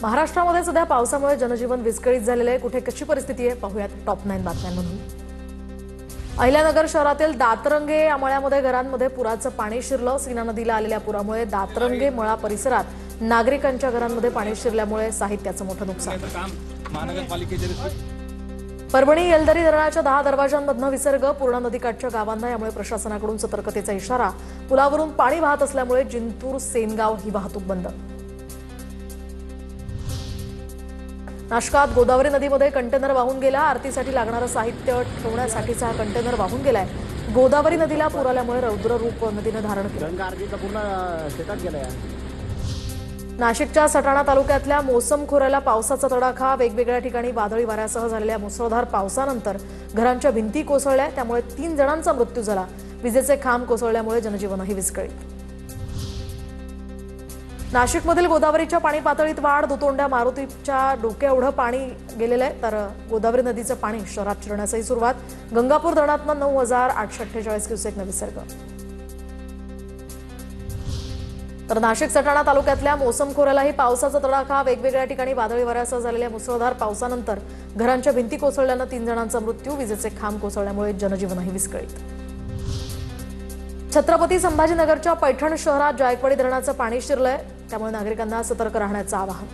महाराष्ट्रामध्ये सध्या पावसामुळे जनजीवन विस्कळीत झालेले आहे। कुठे कशी परिस्थिती आहे पाहूयात टॉप 9 बातम्यांमधून। अहिल्यानगर शहरातील दातरंगे या मळ्यामध्ये घरांमध्ये पुराचं पाणी शिरलं। सीना नदीला आलेल्या पुरामुळे दातरंगे मळा परिसरात नागरिकांच्या घरांमध्ये पाणी शिरल्यामुळे साहित्याचं मोठं नुकसान। परभणी येलदरी धरणाच्या 10 दरवाजांमधनं विसर्ग पूर्णा नदीकाठच्या गावांना यामुळे प्रशासनाकडून सतर्कतेचा इशारा। पुलावरून पाणी वाहत असल्यामुळे जिंतूर सेनगाव ही वाहतूक बंद। नाशकात गोदावरी नदीमध्ये कंटेनर वाहून गेला। आरतीसाठी लागणारं साहित्य ठेवण्यासाठीचा कंटेनर वाहून गेलाय। गोदावरी नदीला पूर आल्यामुळे रौद्र रूप नदीनं धारण केलं। नाशिकच्या सटाणा तालुक्यातल्या मोसम खोऱ्याला पावसाचा तडाखा। वेगवेगळ्या ठिकाणी वादळी वाऱ्यासह झालेल्या मुसळधार पावसानंतर घरांच्या भिंती कोसळल्या, त्यामुळे 3 जणांचा मृत्यू झाला। विजेचे खांब कोसळल्यामुळे जनजीवनही विस्कळीत। नाशिकमधील गोदावरीच्या पाणी पातळीत वाढ। दुतोंड्या मारुतीच्या डोक्या एवढं पाणी गेलेलं आहे, तर गोदावरी नदीचं पाणी शहरात शिरण्यासही सुरुवात। गंगापूर धरणातनं 9,848 क्युसेकनं विसर्ग। तर नाशिक सटाणा तालुक्यातल्या मोसम खोऱ्यालाही पावसाचा तडाखा। वेगवेगळ्या ठिकाणी वादळी वाऱ्यासह झालेल्या मुसळधार पावसानंतर घरांच्या भिंती कोसळल्यानं 3 जणांचा मृत्यू। विजेचे खांब कोसळल्यामुळे जनजीवनही विस्कळीत। छत्रपती संभाजीनगरच्या पैठण शहरात जायकवाडी धरणाचं पाणी शिरलंय, त्यामुळे नागरिकांना सतर्क राहण्याचं आवाहन।